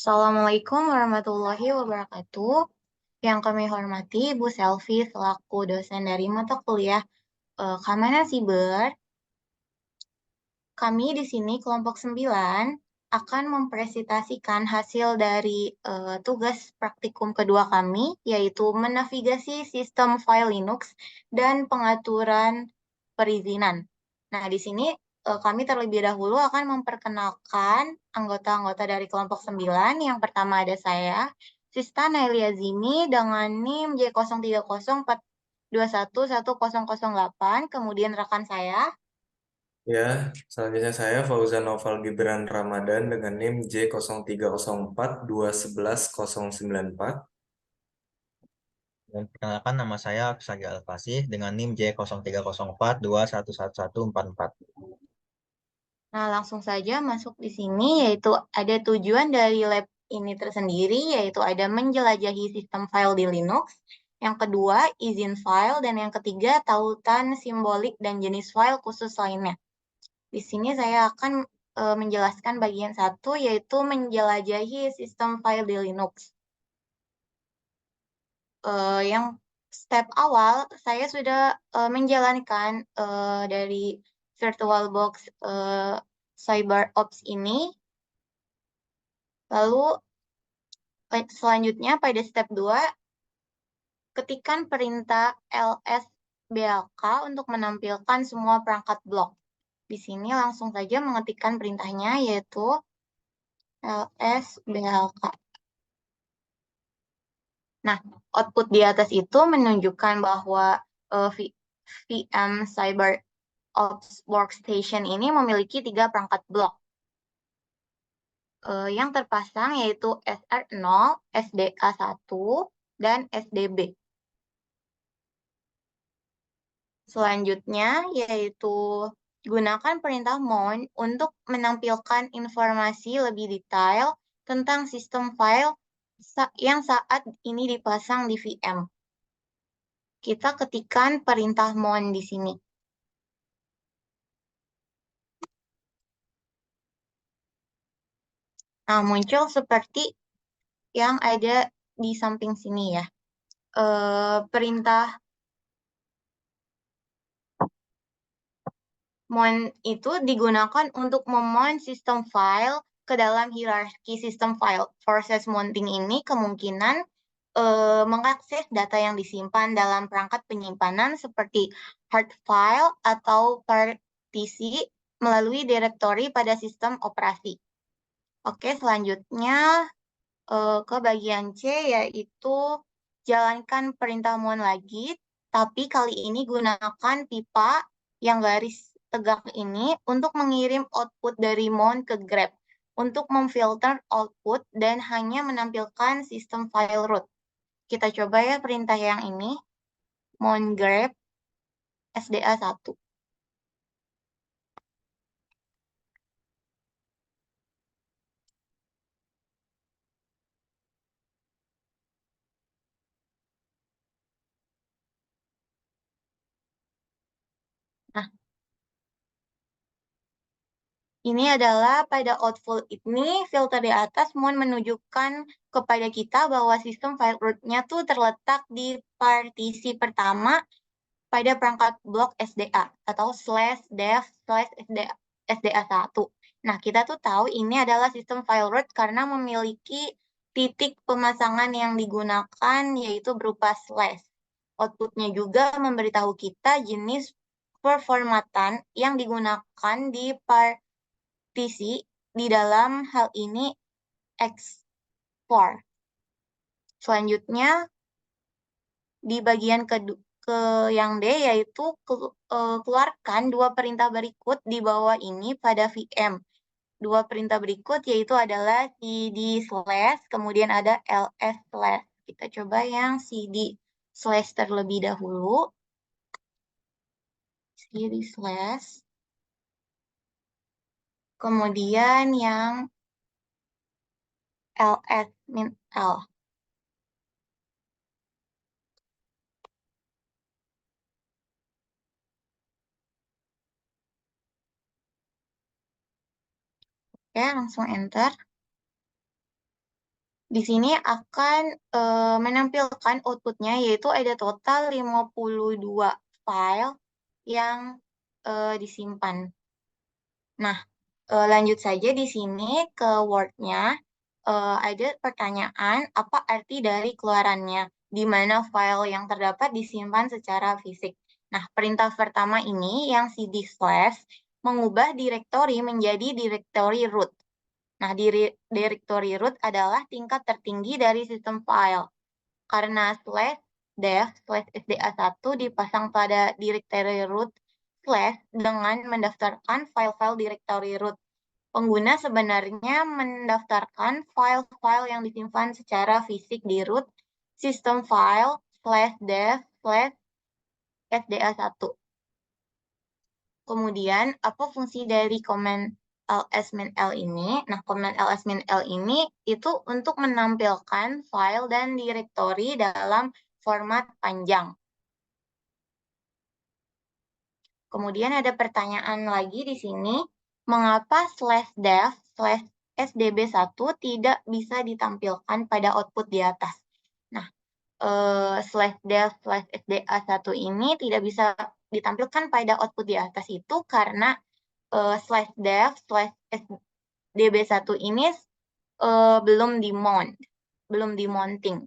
Assalamualaikum warahmatullahi wabarakatuh. Yang kami hormati Ibu Selvi selaku dosen dari mata kuliah Keamanan Siber. Kami di sini kelompok 9 akan mempresentasikan hasil dari tugas praktikum kedua kami, yaitu menavigasi sistem file Linux dan pengaturan perizinan. Nah, di sini kami terlebih dahulu akan memperkenalkan anggota-anggota dari kelompok 9. Yang pertama ada saya, Sista Nailia Zimi dengan NIM J0304211008, kemudian rekan saya, Ya, selanjutnya saya Fauzan Noval Gibran Ramadan dengan NIM J0304211094. Dan perkenalkan nama saya Sagi Al-Fasih dengan NIM J0304211144. Nah, langsung saja masuk di sini, yaitu ada tujuan dari lab ini tersendiri, yaitu ada menjelajahi sistem file di Linux. Yang kedua, izin file. Dan yang ketiga, tautan simbolik dan jenis file khusus lainnya. Di sini saya akan menjelaskan bagian satu, yaitu menjelajahi sistem file di Linux. Yang step awal, saya sudah menjalankan dari VirtualBox CyberOps ini. Lalu selanjutnya pada step 2, ketikkan perintah lsblk untuk menampilkan semua perangkat blok. Di sini langsung saja mengetikkan perintahnya, yaitu lsblk. Nah, output di atas itu menunjukkan bahwa VM CyberOps Workstation ini memiliki 3 perangkat blok. Yang terpasang yaitu SR0, SDA1, dan SDB. Selanjutnya yaitu gunakan perintah mount untuk menampilkan informasi lebih detail tentang sistem file yang saat ini dipasang di VM. Kita ketikkan perintah mount di sini. Nah, muncul seperti yang ada di samping sini ya. Perintah mount itu digunakan untuk memount sistem file ke dalam hierarki sistem file. Proses mounting ini kemungkinan mengakses data yang disimpan dalam perangkat penyimpanan seperti hard file atau partisi melalui direktori pada sistem operasi. Oke, selanjutnya ke bagian C, yaitu jalankan perintah mount lagi, tapi kali ini gunakan pipa yang garis tegak ini untuk mengirim output dari mount ke grep untuk memfilter output dan hanya menampilkan sistem file root. Kita coba ya perintah yang ini, mount grep SDA1. Nah, ini adalah pada output ini, filter di atas mohon menunjukkan kepada kita bahwa sistem file root-nya tuh terletak di partisi pertama pada perangkat blok SDA atau /dev/SDA1. Nah, kita tuh tahu ini adalah sistem file root karena memiliki titik pemasangan yang digunakan yaitu berupa slash. Outputnya juga memberitahu kita jenis performatan yang digunakan di partisi, di dalam hal ini export. Selanjutnya, di bagian ke yang D, yaitu keluarkan 2 perintah berikut di bawah ini pada VM. 2 perintah berikut yaitu adalah cd slash, kemudian ada ls slash. Kita coba yang cd slash terlebih dahulu. Cd slash. Kemudian yang ls min l. Oke, langsung enter. Di sini akan menampilkan outputnya, yaitu ada total 52 file yang disimpan. Nah, lanjut saja di sini ke Word-nya. Ada pertanyaan, apa arti dari keluarannya, di mana file yang terdapat disimpan secara fisik. Nah, perintah pertama ini yang cd slash mengubah direktori menjadi direktori root. Nah, direktori root adalah tingkat tertinggi dari sistem file. Karena slash dev slash sda1 dipasang pada direktori root slash dengan mendaftarkan file-file direktori root. Pengguna sebenarnya mendaftarkan file-file yang disimpan secara fisik di root system file slash dev slash sda1. Kemudian, apa fungsi dari komen ls-l ini? Nah, komen ls-l ini itu untuk menampilkan file dan direktori dalam format panjang. Kemudian ada pertanyaan lagi di sini, mengapa slash dev slash sdb1 tidak bisa ditampilkan pada output di atas? Nah, slash dev slash sda1 ini tidak bisa ditampilkan pada output di atas itu karena slash dev slash sdb1 ini belum dimount, belum dimounting.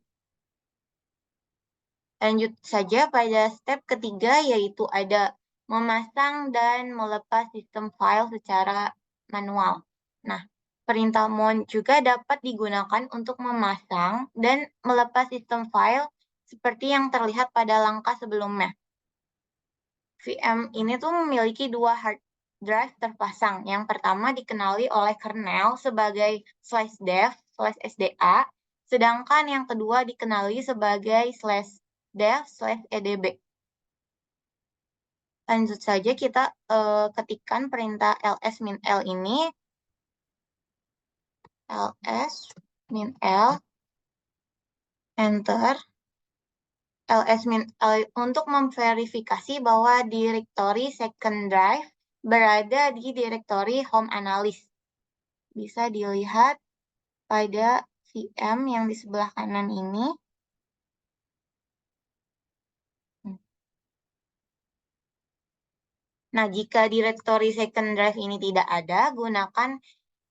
Lanjut saja pada step ketiga, yaitu ada memasang dan melepas sistem file secara manual. Nah, perintah mount juga dapat digunakan untuk memasang dan melepas sistem file seperti yang terlihat pada langkah sebelumnya. VM ini tuh memiliki dua hard drive terpasang. Yang pertama dikenali oleh kernel sebagai slash dev slash sda, sedangkan yang kedua dikenali sebagai slash dev slash edb. Lanjut saja kita ketikkan perintah ls-l ini. ls-l, enter. ls-l untuk memverifikasi bahwa direktori second drive berada di direktori home analyst. Bisa dilihat pada VM yang di sebelah kanan ini. Nah, jika direktori second drive ini tidak ada, gunakan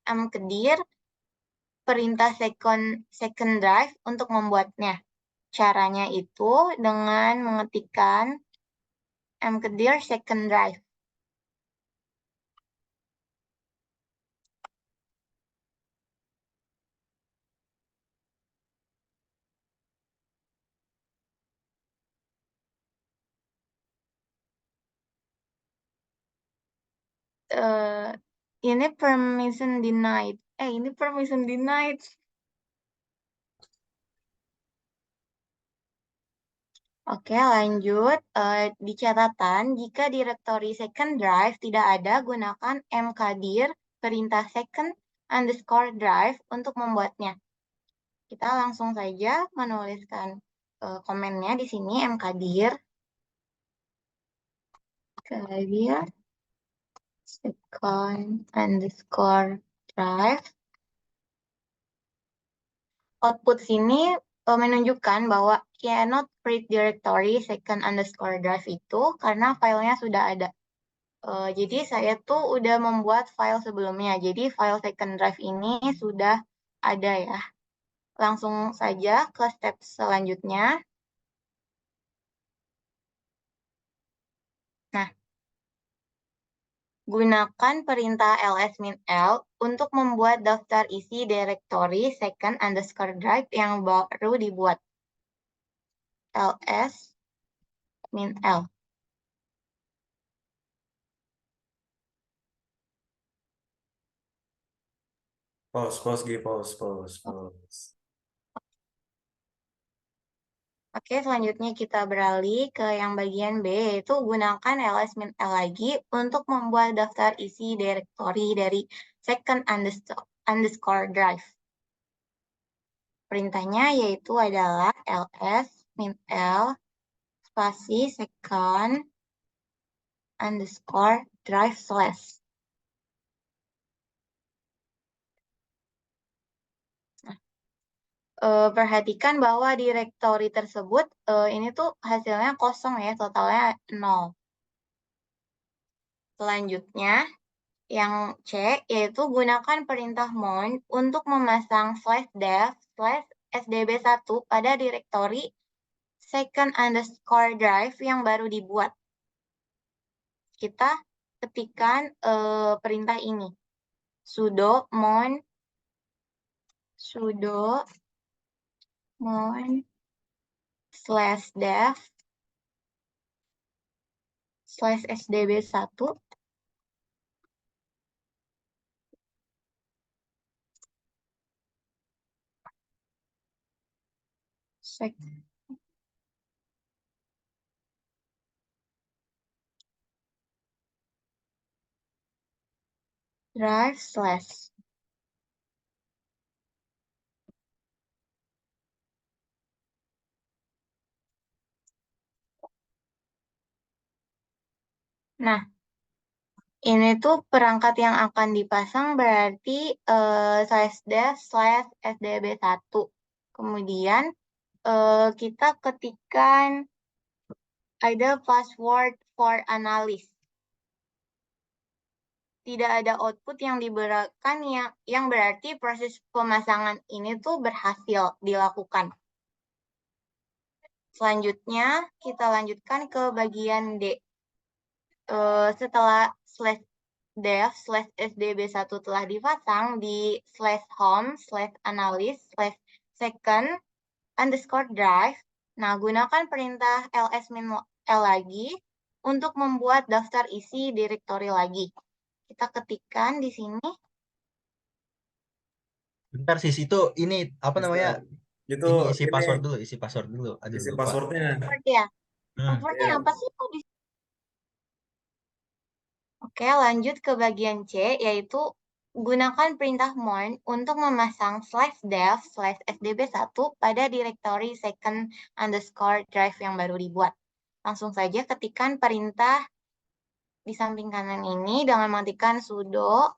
mkdir perintah second drive untuk membuatnya. Caranya itu dengan mengetikkan mkdir second drive. Ini permission denied. Ini permission denied. Oke, lanjut. Di catatan, jika direktori second drive tidak ada, gunakan mkdir perintah second underscore drive untuk membuatnya. Kita langsung saja menuliskan komennya di sini, mkdir second underscore drive. Output sini menunjukkan bahwa cannot create directory second underscore drive itu karena filenya sudah ada. Jadi saya tuh udah membuat file sebelumnya. Jadi file second drive ini sudah ada ya. Langsung saja ke step selanjutnya. Nah, gunakan perintah ls-l untuk membuat daftar isi direktori second underscore drive yang baru dibuat. ls-l. Pause. Oke, selanjutnya kita beralih ke yang bagian B, yaitu gunakan ls-l lagi untuk membuat daftar isi direktori dari second underscore drive. Perintahnya yaitu adalah ls-l spasi second underscore drive slash. perhatikan bahwa direktori tersebut ini tuh hasilnya kosong ya, totalnya 0. Selanjutnya, yang C, yaitu gunakan perintah mount untuk memasang /dev/sdb1 pada direktori second_drive yang baru dibuat. Kita ketikkan perintah ini. sudo mount /dev/sdb1 drive/. Nah, ini tuh perangkat yang akan dipasang berarti /dev/sdb1. Kemudian kita ketikkan ada password for analyst. Tidak ada output yang diberikan yang berarti proses pemasangan ini tuh berhasil dilakukan. Selanjutnya kita lanjutkan ke bagian D. Setelah /dev/sdb1 telah dipasang di /home/analyst/second_drive. Nah, gunakan perintah ls-l lagi untuk membuat daftar isi direktori lagi. Kita ketikkan di sini. Bentar sis, itu ini apa namanya? Itu Ini isi ini password dulu, isi password dulu. Aduh, isi lupa. passwordnya. Ya. Hmm. Passwordnya Iya. apa sih? Oke, lanjut ke bagian C, yaitu gunakan perintah mount untuk memasang /dev/sdb1 pada direktori second_drive yang baru dibuat. Langsung saja ketikkan perintah di samping kanan ini dengan mengetikkan sudo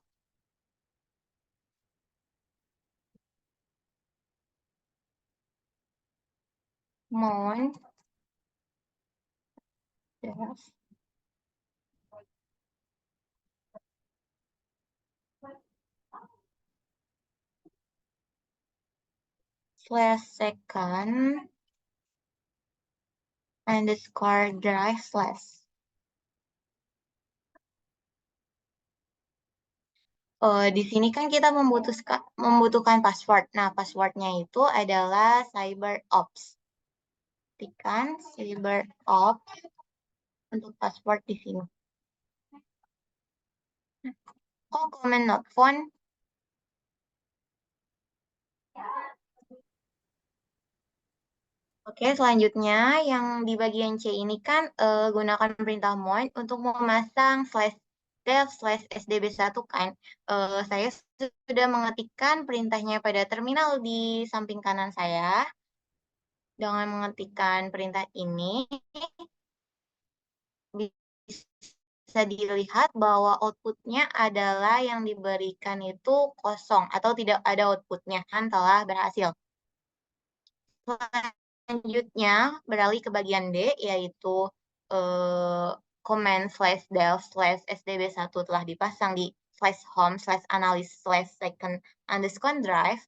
mount dev /second_drive/. Di sini kan kita membutuhkan password. Nah, passwordnya itu adalah CyberOps. Ketikkan CyberOps untuk password di sini. Kok comment not found? Oke, selanjutnya yang di bagian C ini kan gunakan perintah mount untuk memasang /dev/sdb1 kan. Saya sudah mengetikkan perintahnya pada terminal di samping kanan saya. Dengan mengetikkan perintah ini, bisa dilihat bahwa outputnya adalah yang diberikan itu kosong atau tidak ada outputnya, kan telah berhasil. Selanjutnya beralih ke bagian D, yaitu command /dev/sdb1 telah dipasang di /home/analyst/second_drive.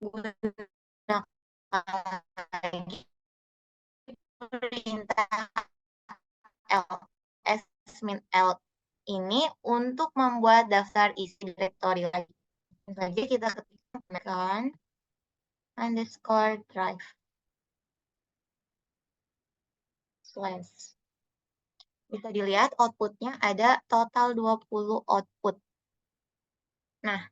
Gunakan perintah ls-l ini untuk membuat daftar isi direktori lagi. Saja kita ketikkan _drive / bisa dilihat outputnya ada total 20 output. Nah,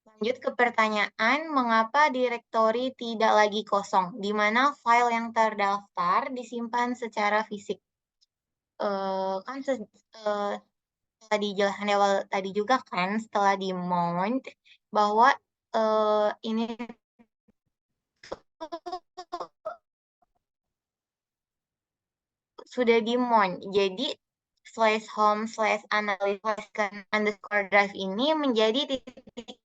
lanjut ke pertanyaan, mengapa direktori tidak lagi kosong, di mana file yang terdaftar disimpan secara fisik. Kan setelah dijelaskan di awal tadi juga kan, setelah di mount, bahwa ini sudah di mount. Jadi /home/analyst_drive ini menjadi titik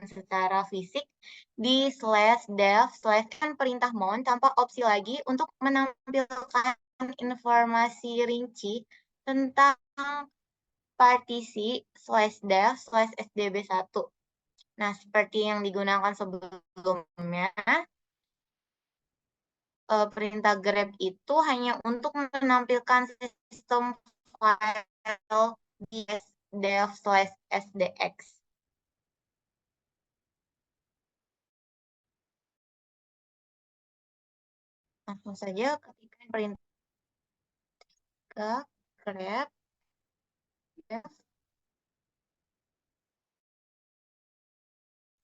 secara fisik di /dev/ kan perintah mount tanpa opsi lagi untuk menampilkan informasi rinci tentang partisi /dev/sdb1. Nah, seperti yang digunakan sebelumnya, perintah grep itu hanya untuk menampilkan sistem file di dev/sdx. Langsung saja ketikkan perintah grep dev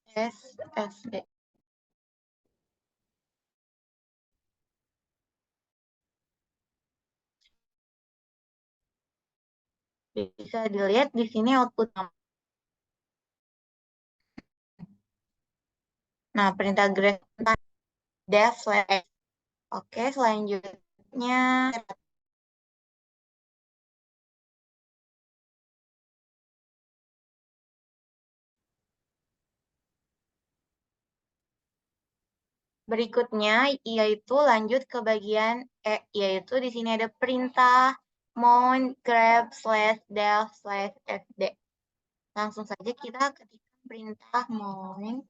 ssd. Bisa dilihat di sini output. Nah, perintah grep dev/. Oke, selanjutnya berikutnya yaitu lanjut ke bagian yaitu di sini ada perintah mount grep/dev/sd. Langsung saja kita ketikkan perintah mount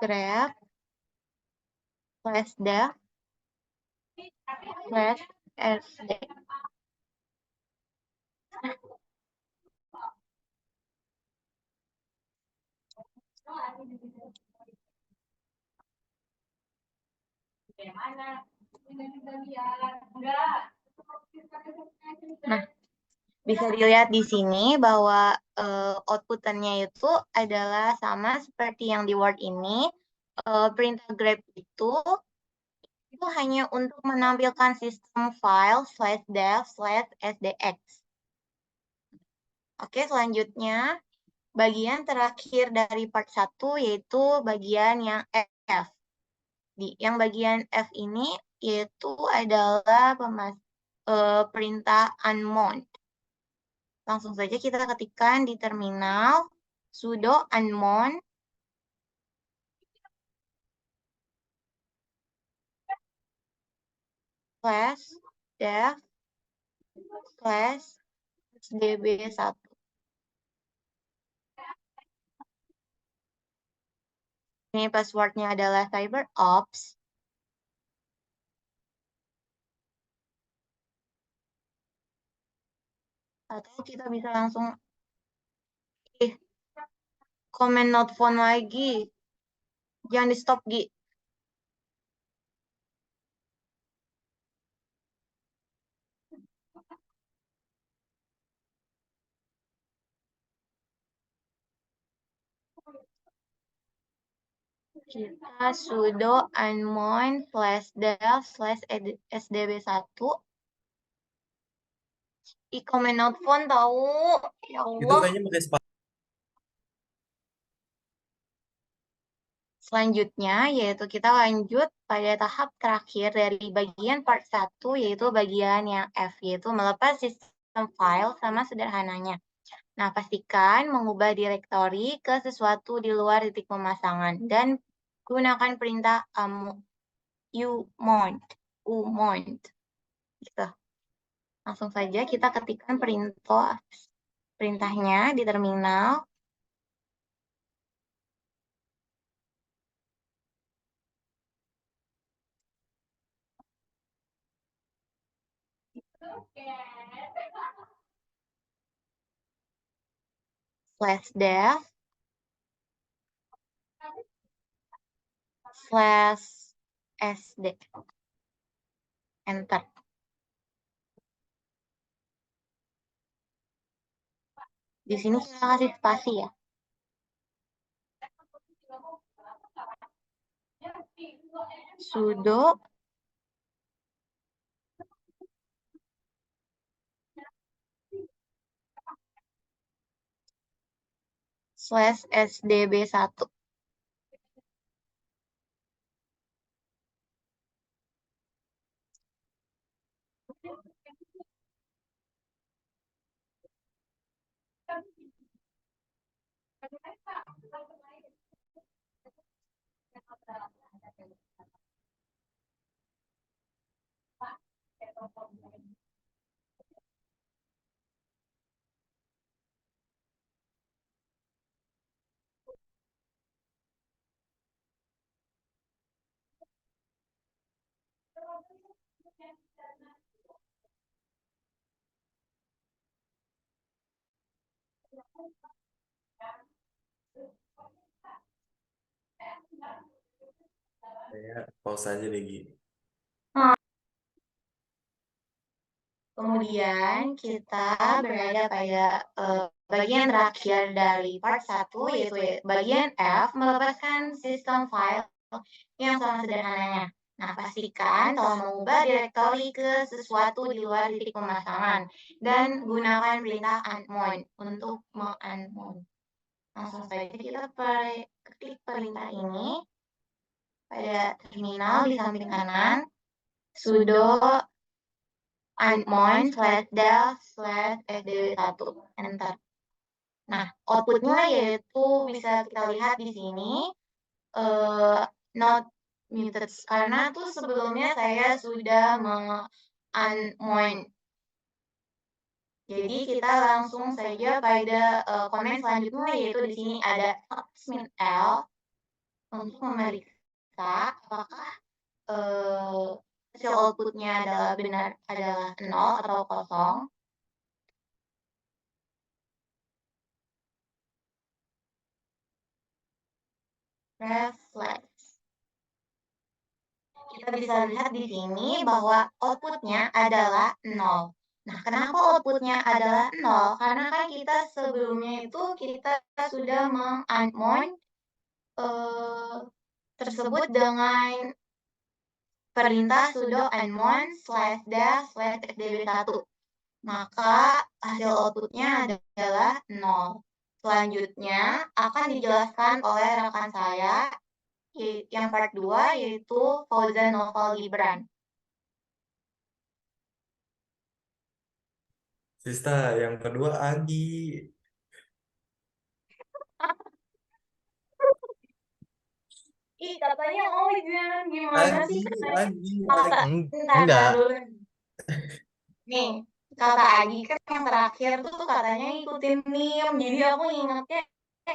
grep/dev/sd. Nah, bisa dilihat di sini bahwa outputannya itu adalah sama seperti yang di Word ini. Perintah grep itu hanya untuk menampilkan sistem file /dev/sdx. Oke, selanjutnya bagian terakhir dari part 1 yaitu bagian yang F. Yang bagian F ini yaitu adalah perintah unmount. Langsung saja kita ketikkan di terminal sudo unmount /dev/sdb1. Ini passwordnya adalah CyberOps. Atau kita bisa langsung comment not found lagi. Jangan di stop, Gi. Kita sudo unmount /dev/sdb1. Comment not found tahu. Ya Itu Allah. kayaknya pakai spasi. Selanjutnya, yaitu kita lanjut pada tahap terakhir dari bagian part 1, yaitu bagian yang F, yaitu melepas sistem file sama sederhananya. Nah, pastikan mengubah direktori ke sesuatu di luar titik pemasangan dan gunakan perintah umount. Gitu. Langsung saja kita ketikkan perintahnya di terminal. /dev/sd. Enter. Di sini saya kasih spasi ya. Sudo /sdb1. Saya pause aja deh, Gi. Kemudian kita berada pada bagian terakhir dari part 1, yaitu bagian F, melepaskan sistem file yang sangat sederhananya. Nah, pastikan telah mengubah direktori ke sesuatu di luar titik pemasangan dan gunakan perintah unmount untuk me-unmount. Langsung saja kita klik perintah ini pada terminal di samping kanan, sudo unmount /del/fdw1, enter. Nah, outputnya yaitu bisa kita lihat di sini, not muted, karena tuh sebelumnya saya sudah unmount. Jadi kita langsung saja pada komen selanjutnya, yaitu di sini ada -l untuk memeriksa apakah hasil outputnya adalah 0 atau kosong. Reflex. Kita bisa lihat di sini bahwa outputnya adalah 0. Nah, kenapa outputnya adalah 0? Karena kan kita sebelumnya itu kita sudah meng-unmount tersebut dengan perintah sudo unmount /del/fdw1. Maka hasil outputnya adalah 0. Selanjutnya akan dijelaskan oleh rekan saya yang part 2, yaitu Fauzan Noval Gibran. Sista, yang kedua Agi. Ih, katanya jangan gimana sih katanya? Agi. Enggak. Dulu. Nih, kata Agi kan yang terakhir tuh katanya ikutin NIM, jadi aku ingatnya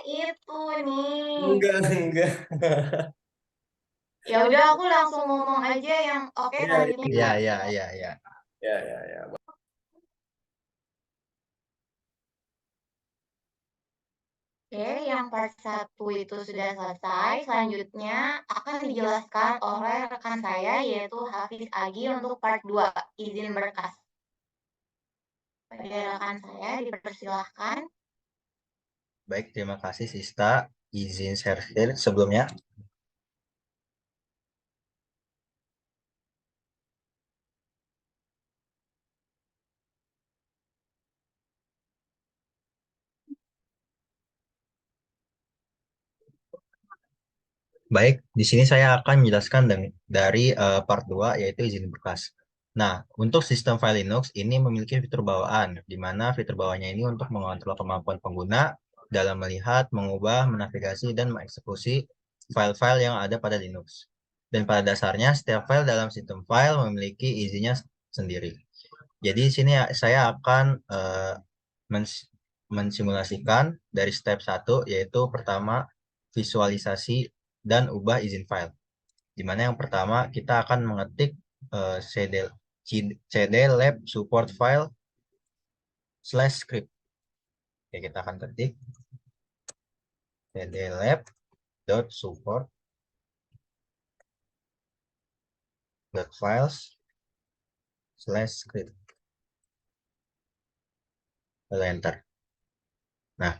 itu nih. Enggak. Ya udah, aku langsung ngomong aja yang oke, selanjutnya. Iya. Ya. Oke, yang part 1 itu sudah selesai. Selanjutnya akan dijelaskan oleh rekan saya, yaitu Hafiz Agi, untuk part 2, izin berkas. Pada rekan saya dipersilahkan. Baik, terima kasih Sista. Izin share sebelumnya. Baik, di sini saya akan menjelaskan dari part 2, yaitu izin berkas. Nah, untuk sistem file Linux ini memiliki fitur bawaan, di mana fitur bawahnya ini untuk mengontrol kemampuan pengguna dalam melihat, mengubah, menavigasi, dan mengeksekusi file-file yang ada pada Linux. Dan pada dasarnya, setiap file dalam sistem file memiliki izinnya sendiri. Jadi di sini saya akan mensimulasikan dari step 1, yaitu pertama visualisasi dan ubah izin file. Di mana yang pertama kita akan mengetik cd lab support file /script. Oke, kita akan ketik cd lab support files /script. Lalu enter. Nah,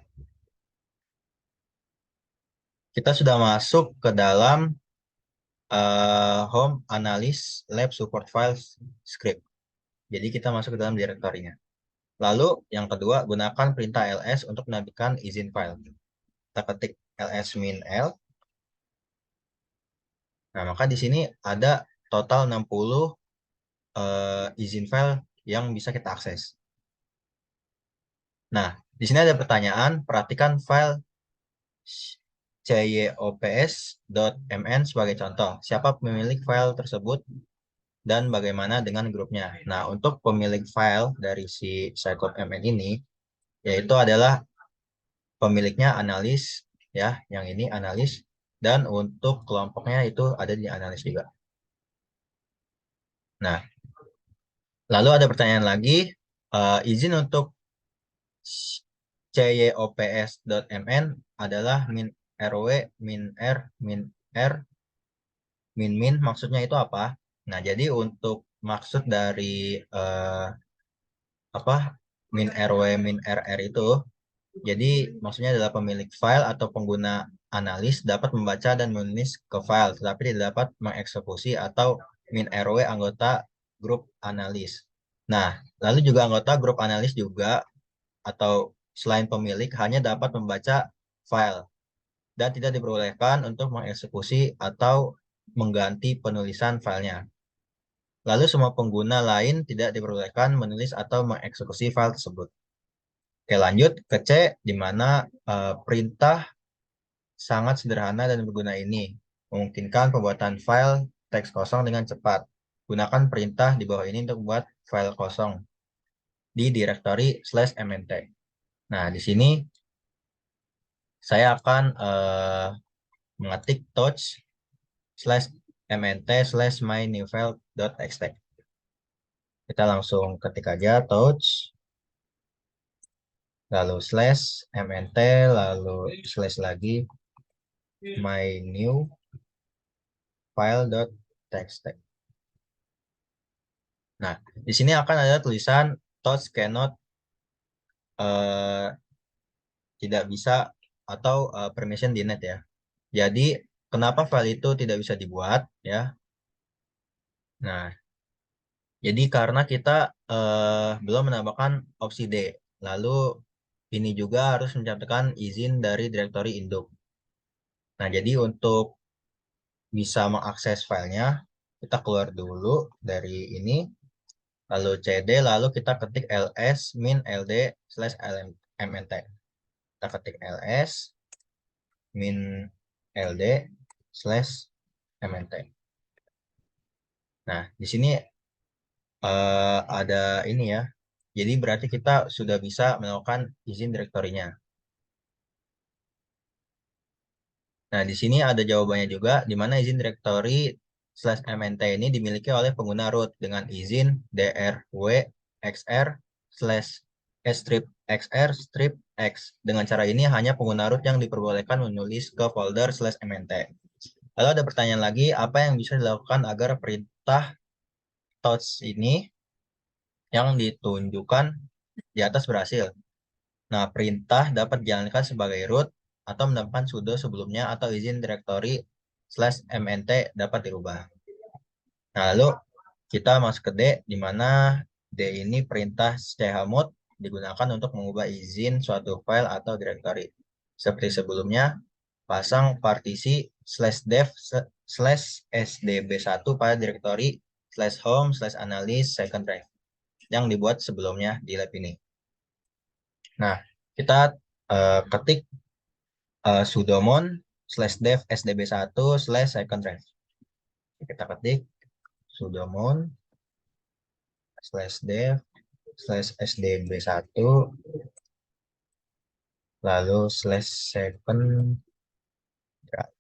kita sudah masuk ke dalam home analysis lab support files script. Jadi kita masuk ke dalam direktorinya. Lalu yang kedua, gunakan perintah ls untuk menampilkan izin file. Kita ketik ls-l. Nah, maka di sini ada total 60 izin file yang bisa kita akses. Nah, di sini ada pertanyaan, perhatikan file cyops.mn sebagai contoh. Siapa pemilik file tersebut dan bagaimana dengan grupnya. Nah, untuk pemilik file dari si sciklope.mn ini, yaitu adalah pemiliknya analis, ya, yang ini analis, dan untuk kelompoknya itu ada di analis juga. Nah, lalu ada pertanyaan lagi, izin untuk cyops.mn adalah min rw, min r, min r, min maksudnya itu apa? Nah, jadi untuk maksud dari apa min rw, min rr itu, jadi maksudnya adalah pemilik file atau pengguna analis dapat membaca dan menulis ke file, tetapi tidak dapat mengeksekusi, atau min rw anggota grup analis. Nah, lalu juga anggota grup analis juga atau selain pemilik hanya dapat membaca file dan tidak diperbolehkan untuk mengeksekusi atau mengganti penulisan filenya. Lalu semua pengguna lain tidak diperbolehkan menulis atau mengeksekusi file tersebut. Oke, lanjut ke C, di mana perintah sangat sederhana dan berguna ini memungkinkan pembuatan file teks kosong dengan cepat. Gunakan perintah di bawah ini untuk membuat file kosong di direktori /mnt. Nah, di sini saya akan mengetik touch/mnt/mynewfile.txt. Kita langsung ketik aja touch, lalu /mnt, lalu slash lagi mynewfile.txt. Nah, di sini akan ada tulisan touch cannot tidak bisa atau permission denied ya. Jadi kenapa file itu tidak bisa dibuat ya? Nah, jadi karena kita belum menambahkan opsi D. Lalu ini juga harus mencatatkan izin dari direktori induk. Nah, jadi untuk bisa mengakses filenya, kita keluar dulu dari ini, lalu cd, lalu kita ketik ls min ld/mnt. Kita ketik ls min ld/mnt. Nah, di sini ada ini ya. Jadi berarti kita sudah bisa melakukan izin direktorinya. Nah, di sini ada jawabannya juga, di mana izin direktori /mnt ini dimiliki oleh pengguna root dengan izin drw xr /strip xr strip x. Dengan cara ini hanya pengguna root yang diperbolehkan menulis ke folder /mnt. Lalu ada pertanyaan lagi, apa yang bisa dilakukan agar perintah touch ini yang ditunjukkan di atas berhasil? Nah, perintah dapat dijalankan sebagai root atau menambahkan sudo sebelumnya, atau izin direktori /mnt dapat dirubah. Nah, lalu kita masuk ke D, di mana D ini perintah chmod digunakan untuk mengubah izin suatu file atau direktori. Seperti sebelumnya, pasang partisi /dev/sdb1 pada direktori /home/analyst/second drive yang dibuat sebelumnya di lab ini. Nah, kita ketik sudomon /dev sdb1/second drive. Kita ketik sudomon /dev /sdb1 lalu /second drive.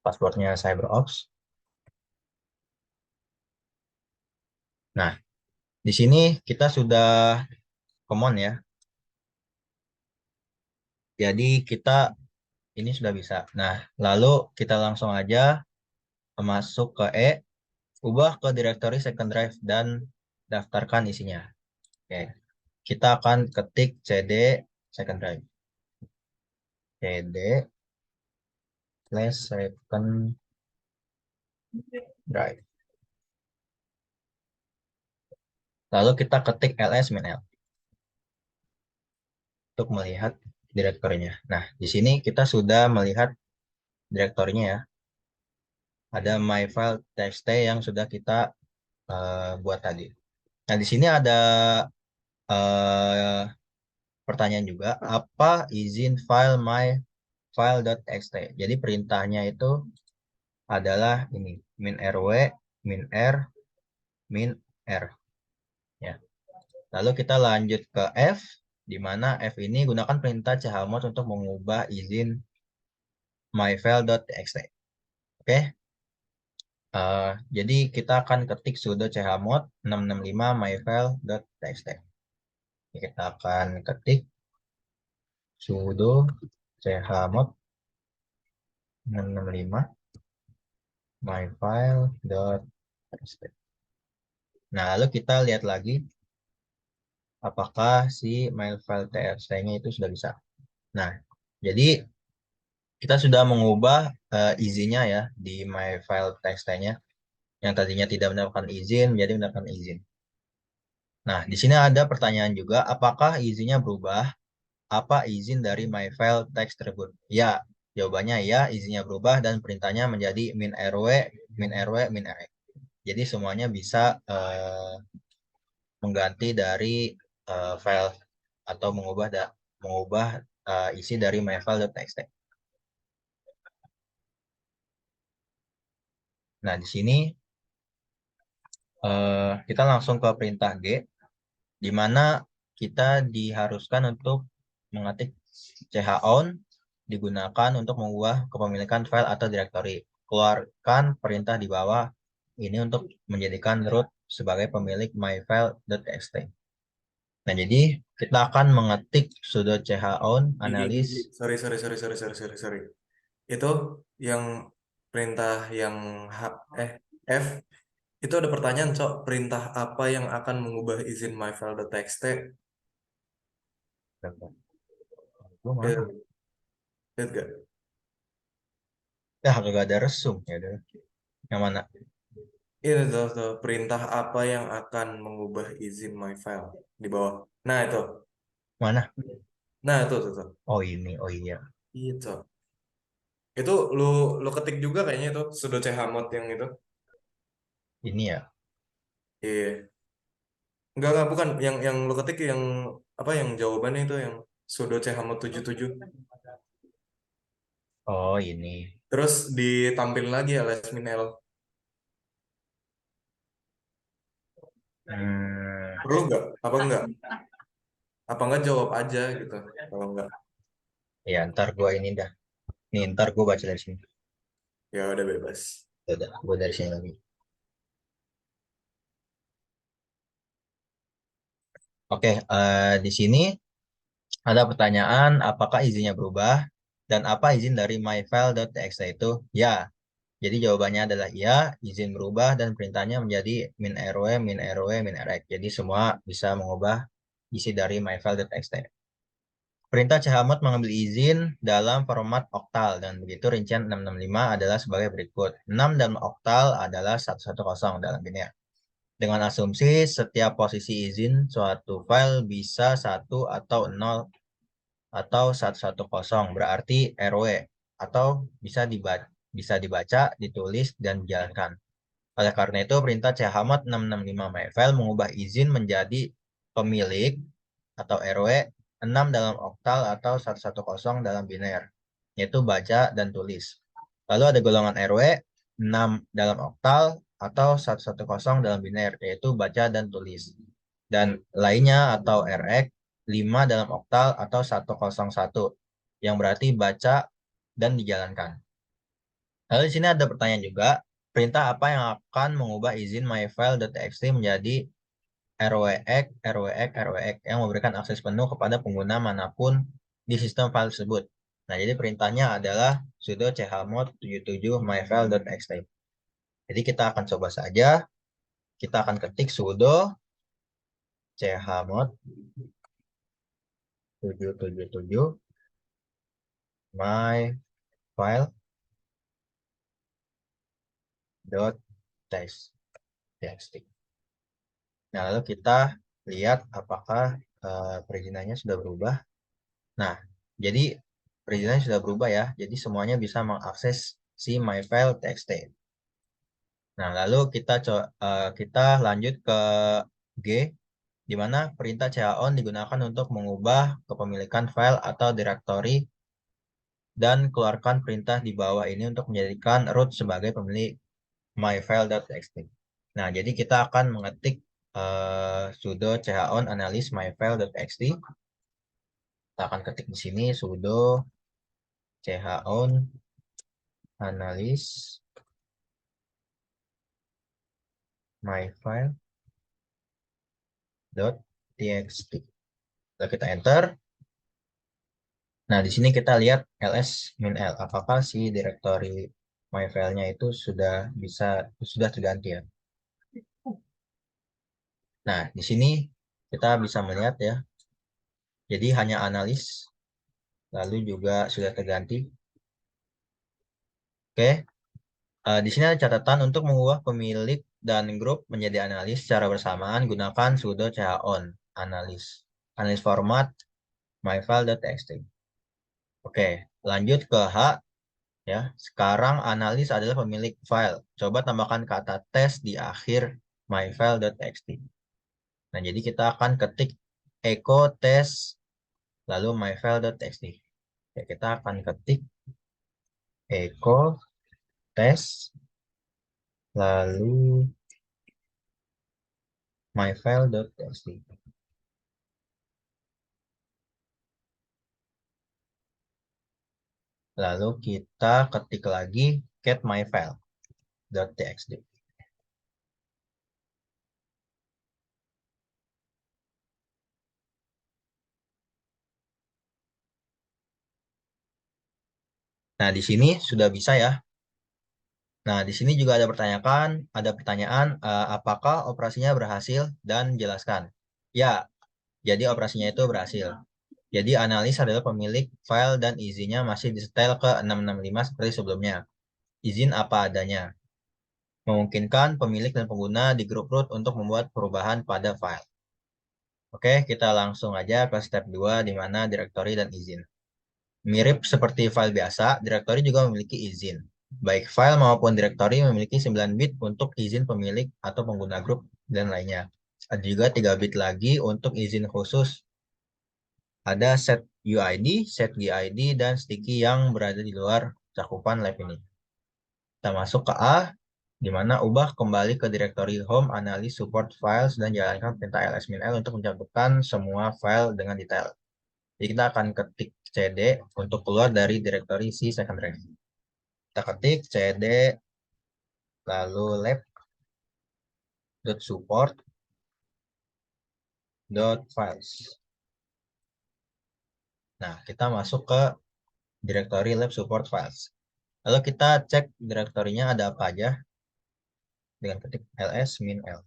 Passwordnya CyberOps. Nah, di sini kita sudah common ya. Jadi kita ini sudah bisa. Nah, lalu kita langsung aja masuk ke E, ubah ke direktori second drive dan daftarkan isinya. Oke, kita akan ketik cd second drive. cd /second drive. Lalu kita ketik ls-l untuk melihat direktorinya. Nah, di sini kita sudah melihat direktorinya ya. Ada myfile.txt yang sudah kita buat tadi. Nah, di sini ada pertanyaan juga, apa izin file myfile.txt? Jadi perintahnya itu adalah ini, min rw, min r, min r. Ya. Lalu kita lanjut ke F, di mana F ini gunakan perintah chmod untuk mengubah izin myfile.txt. Oke. Jadi kita akan ketik sudo chmod 665 myfile.txt. Kita akan ketik sudo chmod 665 myfile.txt. Nah, lalu kita lihat lagi apakah si myfile.txt-nya itu sudah bisa. Nah, jadi kita sudah mengubah izinnya ya di myfile.txt-nya yang tadinya tidak mendapatkan izin menjadi mendapatkan izin. Nah, di sini ada pertanyaan juga, apakah izinnya berubah? Apa izin dari myfile text tersebut? Ya, jawabannya ya, izinnya berubah dan perintahnya menjadi min rw, min rw, min rx. Jadi semuanya bisa mengganti dari file atau mengubah isi dari myfile.txt. Nah, di sini kita langsung ke perintah G, di mana kita diharuskan untuk mengetik chown digunakan untuk mengubah kepemilikan file atau directory. Keluarkan perintah di bawah ini untuk menjadikan root sebagai pemilik myfile.txt. Nah, jadi kita akan mengetik sudo chown analysis. Sorry. Itu yang perintah yang F itu ada pertanyaan, Cok. Perintah apa yang akan mengubah izin myfile.txt? Gue Ya, mana? lihat gak? Ya, kagak ada resum. Ya udah. Yang mana? Ini tuh, perintah apa yang akan mengubah izin myfile di bawah. Nah, itu. Mana? Nah, tuh. Oh ini, oh iya. Itu. Itu lu ketik juga kayaknya itu sudo chmod yang itu. Ini ya. Iya. Enggak, bukan yang lu ketik yang apa yang jawabannya itu yang sudo chmod 77. Oh ini. Terus ditampilin lagi alias min L. Hmm, Perlu nggak? Apa enggak? Apa enggak jawab aja gitu. Kalau enggak, ya ntar gua ini dah. Nih ntar gua baca dari sini. ya udah bebas. Ya udah, gua dari sini lagi. Oke, di sini ada pertanyaan apakah izinnya berubah dan apa izin dari myfile.txt itu? Ya. Jadi jawabannya adalah ya, izin berubah dan perintahnya menjadi min rw, min rw, min rx. Jadi semua bisa mengubah isi dari myfile.txt. Perintah chmod mengambil izin dalam format oktal dan begitu rincian 665 adalah sebagai berikut. 6 dalam oktal adalah 110 dalam biner. Dengan asumsi setiap posisi izin suatu file bisa 1 atau 0 atau 110 berarti RW atau bisa dibaca, ditulis dan dijalankan. Oleh karena itu perintah chmod 665 myfile mengubah izin menjadi pemilik atau RW 6 dalam oktal atau 110 dalam biner, yaitu baca dan tulis. Lalu ada golongan RW 6 dalam oktal atau 110 dalam biner, yaitu baca dan tulis. Dan lainnya atau RX 5 dalam oktal atau 101, yang berarti baca dan dijalankan. Lalu di sini ada pertanyaan juga, perintah apa yang akan mengubah izin myfile.txt menjadi RWX, RWX, RWX yang memberikan akses penuh kepada pengguna manapun di sistem file tersebut. Nah, jadi perintahnya adalah sudo chmod 77 myfile.txt. Jadi kita akan coba saja. Kita akan ketik sudo chmod 777 myfile.txt. Nah, lalu kita lihat apakah perizinannya sudah berubah. Nah, jadi perizinannya sudah berubah ya. Jadi semuanya bisa mengakses si myfile.txt. Nah, lalu kita lanjut ke G, di mana perintah chown digunakan untuk mengubah kepemilikan file atau direktori dan keluarkan perintah di bawah ini untuk menjadikan root sebagai pemilik myfile.txt. Nah, jadi kita akan mengetik sudo chown analyse myfile.txt. Kita akan ketik di sini sudo chown analyse myfile.txt. Lalu kita enter. Nah, di sini kita lihat ls-l. Apakah si direktori myfile-nya itu sudah terganti ya. Nah, di sini kita bisa melihat ya. Jadi hanya analis, lalu juga sudah terganti. Oke, di sini ada catatan untuk mengubah pemilik dan grup menjadi analis secara bersamaan gunakan sudo chown analis format myfile.txt. Oke, lanjut ke H ya. Sekarang analis adalah pemilik file. Coba tambahkan kata tes di akhir myfile.txt. Nah, jadi kita akan ketik echo tes lalu myfile.txt. Ya, kita akan ketik echo tes lalu myfile.txt. Lalu kita ketik lagi get myfile.txt. Nah, di sini sudah bisa ya. Nah, di sini juga ada pertanyaan apakah operasinya berhasil dan jelaskan. Ya, jadi operasinya itu berhasil. Jadi analis adalah pemilik file dan izinnya masih disetel ke 665 seperti sebelumnya. Izin apa adanya. Memungkinkan pemilik dan pengguna di grup root untuk membuat perubahan pada file. Oke, kita langsung aja ke step 2 di mana direktori dan izin. Mirip seperti file biasa, direktori juga memiliki izin. Baik file maupun direktori memiliki 9 bit untuk izin pemilik atau pengguna grup dan lainnya. Ada juga 3 bit lagi untuk izin khusus. Ada set UID, set GID, dan sticky yang berada di luar cakupan lab ini. Kita masuk ke A, di mana ubah kembali ke direktori home, analysis, support files, dan jalankan perintah ls-l untuk mencakupan semua file dengan detail. Jadi kita akan ketik cd untuk keluar dari direktori si secondary. Kita ketik cd lalu lab.support.files. Nah, kita masuk ke direktori lab support files. Lalu kita cek direktorinya ada apa aja dengan ketik ls-l.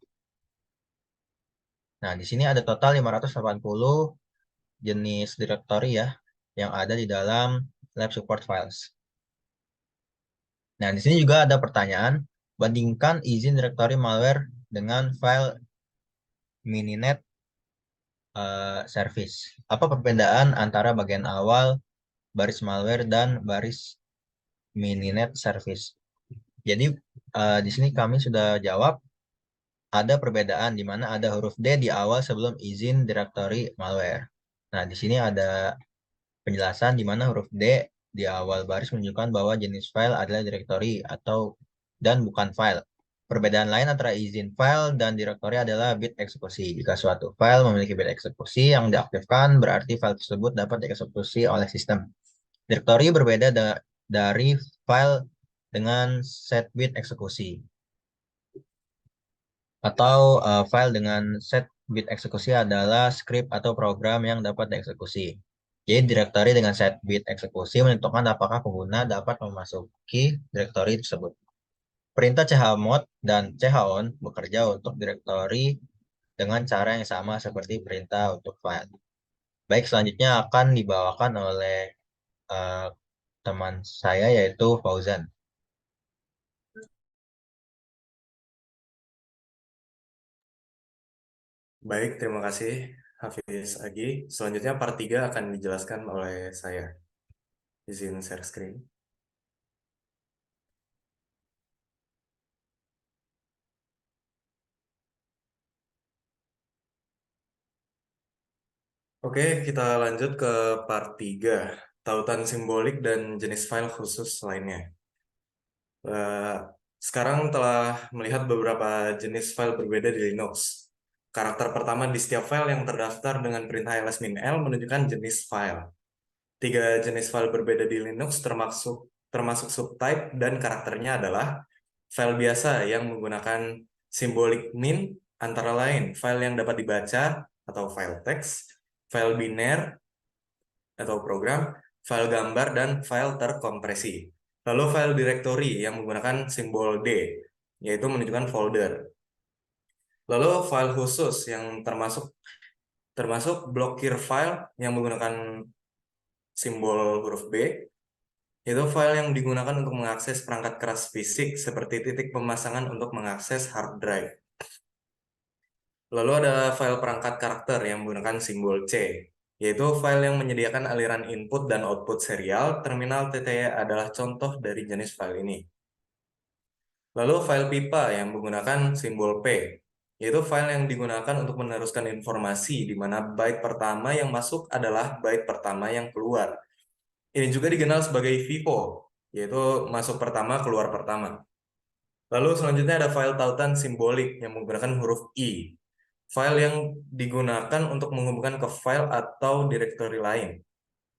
Nah, di sini ada total 580 jenis direktori ya yang ada di dalam lab support files. Nah, di sini juga ada pertanyaan, bandingkan izin direktori malware dengan file mininet service. Apa perbedaan antara bagian awal baris malware dan baris mininet service? Jadi di sini kami sudah jawab ada perbedaan di mana ada huruf D di awal sebelum izin direktori malware. Nah, di sini ada penjelasan di mana huruf D di awal baris menunjukkan bahwa jenis file adalah direktori dan bukan file. Perbedaan lain antara izin file dan direktori adalah bit eksekusi. Jika suatu file memiliki bit eksekusi yang diaktifkan, berarti file tersebut dapat dieksekusi oleh sistem. Direktori berbeda dari file dengan set bit eksekusi. Atau file dengan set bit eksekusi adalah script atau program yang dapat dieksekusi. Jadi direktori dengan set bit eksekusi menentukan apakah pengguna dapat memasuki direktori tersebut. Perintah chmod dan chown bekerja untuk direktori dengan cara yang sama seperti perintah untuk file. Baik, selanjutnya akan dibawakan oleh uh, teman saya yaitu Fauzan. Baik, terima kasih Hafiz Agi. Selanjutnya part 3 akan dijelaskan oleh saya. Izin share screen. Oke, kita lanjut ke part 3, tautan simbolik dan jenis file khusus lainnya. Sekarang telah melihat beberapa jenis file berbeda di Linux. Karakter pertama di setiap file yang terdaftar dengan perintah ls-l menunjukkan jenis file. 3 jenis file berbeda di Linux termasuk subtype dan karakternya adalah file biasa yang menggunakan simbolik min, antara lain file yang dapat dibaca atau file teks, file biner atau program, file gambar, dan file terkompresi. Lalu file directory yang menggunakan simbol D, yaitu menunjukkan folder. Lalu file khusus yang termasuk blokir file yang menggunakan simbol huruf B, itu file yang digunakan untuk mengakses perangkat keras fisik seperti titik pemasangan untuk mengakses hard drive. Lalu ada file perangkat karakter yang menggunakan simbol C, yaitu file yang menyediakan aliran input dan output serial. Terminal TTY adalah contoh dari jenis file ini. Lalu file pipa yang menggunakan simbol P, yaitu file yang digunakan untuk meneruskan informasi di mana byte pertama yang masuk adalah byte pertama yang keluar. Ini juga dikenal sebagai FIFO, yaitu masuk pertama, keluar pertama. Lalu selanjutnya ada file tautan simbolik yang menggunakan huruf I. File yang digunakan untuk menghubungkan ke file atau directory lain.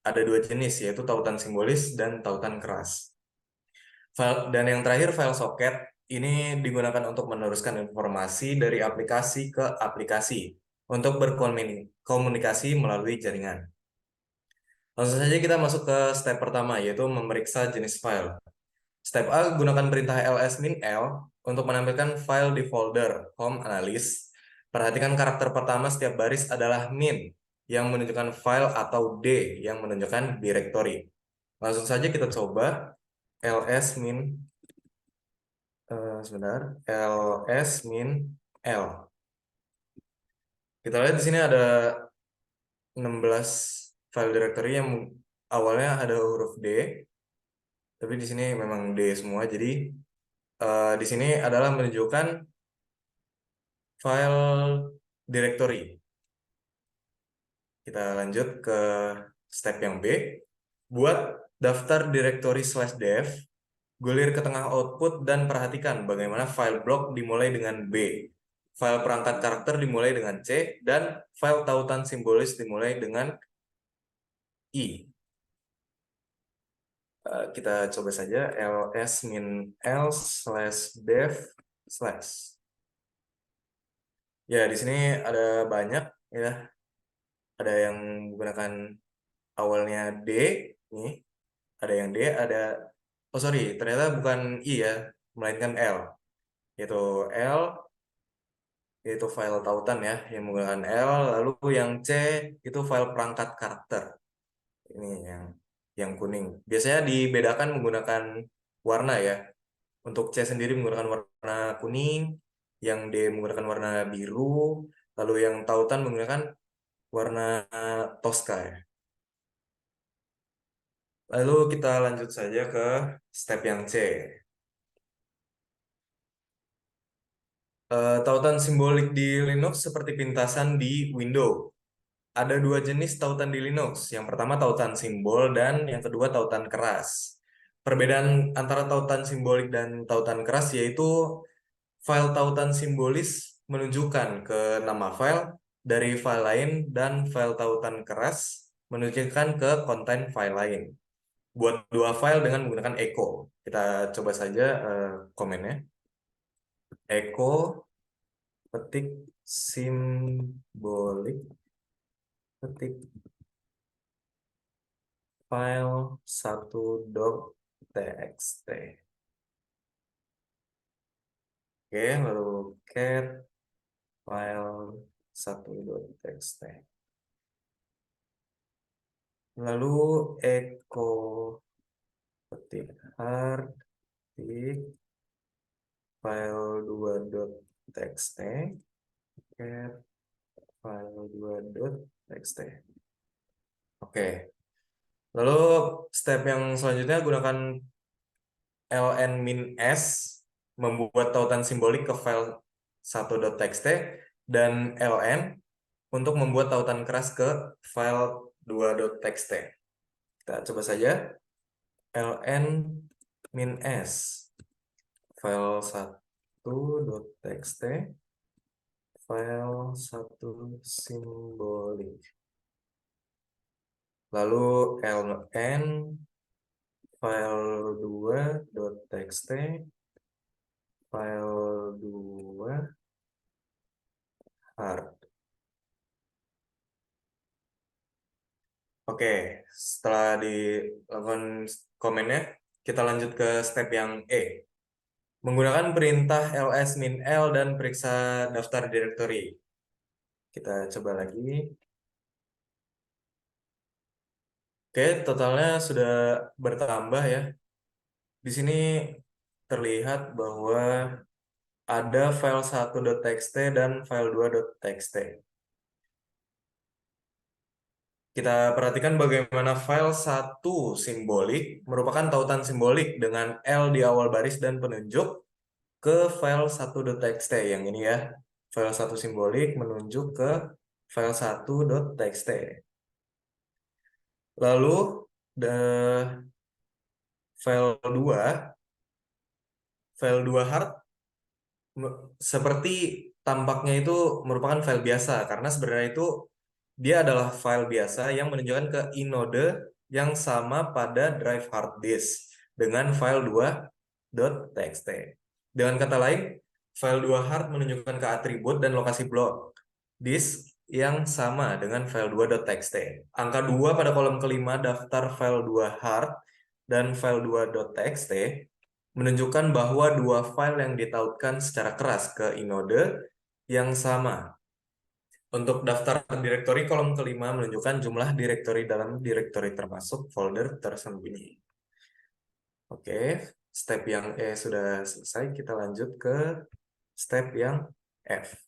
Ada 2 jenis, yaitu tautan simbolis dan tautan keras. Dan yang terakhir file socket, ini digunakan untuk meneruskan informasi dari aplikasi ke aplikasi untuk berkomunikasi melalui jaringan. Langsung saja kita masuk ke step pertama, yaitu memeriksa jenis file. Step A, gunakan perintah ls-l untuk menampilkan file di folder home analyst. Perhatikan karakter pertama setiap baris adalah min, yang menunjukkan file, atau D, yang menunjukkan directory. Langsung saja kita coba ls-min, ls-min-l. Kita lihat di sini ada 16 file directory yang awalnya ada huruf D, tapi di sini memang D semua. Jadi di sini adalah menunjukkan file directory. Kita lanjut ke step yang B. Buat daftar directory /dev, gulir ke tengah output dan perhatikan bagaimana file block dimulai dengan B, file perangkat karakter dimulai dengan C, dan file tautan simbolis dimulai dengan I. Kita coba saja ls-l/dev/. Ya, di sini ada banyak ya. Ada yang menggunakan awalnya D, nih. Ada yang D, oh sorry, ternyata bukan I ya, melainkan L. Yaitu file tautan ya, yang menggunakan L. Lalu yang C itu file perangkat karakter. Ini yang kuning. Biasanya dibedakan menggunakan warna ya. Untuk C sendiri menggunakan warna kuning, yang D menggunakan warna biru, lalu yang tautan menggunakan warna Tosca ya. Lalu kita lanjut saja ke step yang C. Tautan simbolik di Linux seperti pintasan di Windows. Ada 2 jenis tautan di Linux. Yang pertama tautan simbol dan yang kedua tautan keras. Perbedaan antara tautan simbolik dan tautan keras yaitu file tautan simbolis menunjukkan ke nama file dari file lain dan file tautan keras menunjukkan ke konten file lain. Buat 2 file dengan menggunakan echo. Kita coba saja komennya. Echo ketik simbolik ketik file 1.txt. Oke, lalu cat file 1.txt. Lalu echo ketik hard ketik file 2.txt, cat file 2.txt. Oke. Lalu step yang selanjutnya gunakan ln-s membuat tautan simbolik ke file 1.txt dan ln untuk membuat tautan keras ke file 2.txt. Kita coba saja. ln min s file 1.txt file 1 simbolik. Lalu ln file 2.txt file 2 hard. Oke, setelah dilakukan komennya, kita lanjut ke step yang E. Menggunakan perintah ls min l dan periksa daftar directory. Kita coba lagi. Oke, totalnya sudah bertambah ya. Di sini terlihat bahwa ada file 1.txt dan file 2.txt. Kita perhatikan bagaimana file 1 simbolik merupakan tautan simbolik dengan L di awal baris dan penunjuk ke file 1.txt yang ini ya. File 1 simbolik menunjuk ke file 1.txt. Lalu file 2 hard seperti tampaknya itu merupakan file biasa karena sebenarnya itu dia adalah file biasa yang menunjukkan ke inode yang sama pada drive hard disk dengan file 2.txt. Dengan kata lain, file 2 hard menunjukkan ke atribut dan lokasi blok disk yang sama dengan file 2.txt. Angka 2 pada kolom kelima daftar file 2 hard dan file 2.txt menunjukkan bahwa dua file yang ditautkan secara keras ke inode yang sama. Untuk daftar direktori kolom kelima menunjukkan jumlah direktori dalam direktori termasuk folder tersembunyi. Oke, step yang E sudah selesai. Kita lanjut ke step yang F.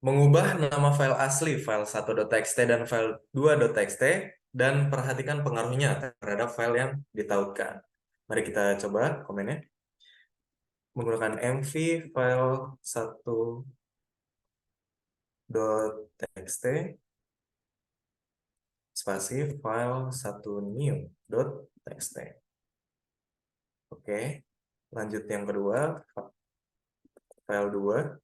Mengubah nama file asli file 1.txt dan file 2.txt dan perhatikan pengaruhnya terhadap file yang ditautkan. Mari kita coba komennya. Menggunakan mv file 1.txt spasi file 1new.txt. Oke, lanjut yang kedua, file 2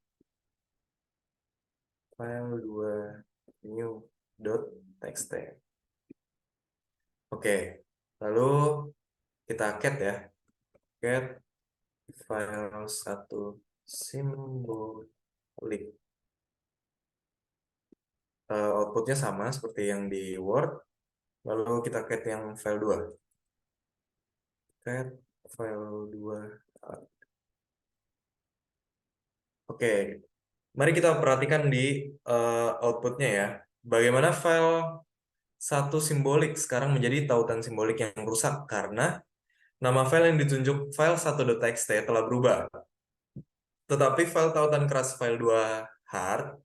new.txt. Oke, lalu kita cat ya, cat file 1 simbolik. Outputnya sama seperti yang di Word. Lalu kita cat yang file 2. Cat file 2. Oke, mari kita perhatikan di outputnya ya. Bagaimana file 1 simbolik sekarang menjadi tautan simbolik yang rusak karena nama file yang ditunjuk file 1.txt telah berubah. Tetapi file tautan keras file 2 hard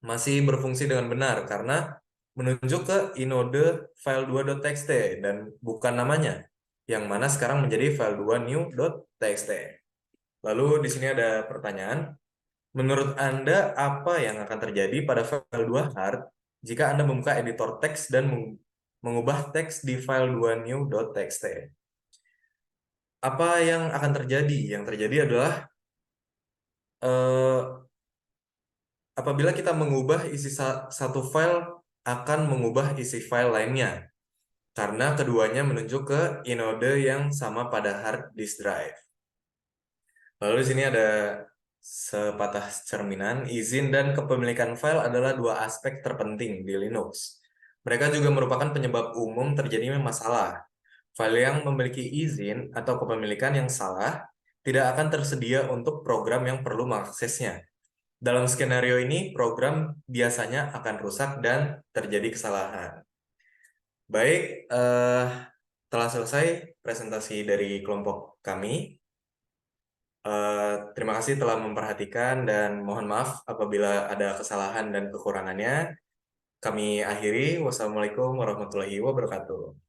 masih berfungsi dengan benar karena menunjuk ke inode file 2.txt dan bukan namanya, yang mana sekarang menjadi file 2 new.txt. Lalu di sini ada pertanyaan, menurut Anda apa yang akan terjadi pada file 2 hard jika Anda membuka editor teks dan mengubah teks di file 2 new.txt? Apa yang akan terjadi? Yang terjadi adalah apabila kita mengubah isi satu file akan mengubah isi file lainnya karena keduanya menunjuk ke inode yang sama pada hard disk drive. Lalu di sini ada sepatah cerminan, izin dan kepemilikan file adalah dua aspek terpenting di Linux. Mereka juga merupakan penyebab umum terjadinya masalah. File yang memiliki izin atau kepemilikan yang salah tidak akan tersedia untuk program yang perlu mengaksesnya. Dalam skenario ini, program biasanya akan rusak dan terjadi kesalahan. Baik, telah selesai presentasi dari kelompok kami. Terima kasih telah memperhatikan dan mohon maaf apabila ada kesalahan dan kekurangannya. Kami akhiri. Wassalamualaikum warahmatullahi wabarakatuh.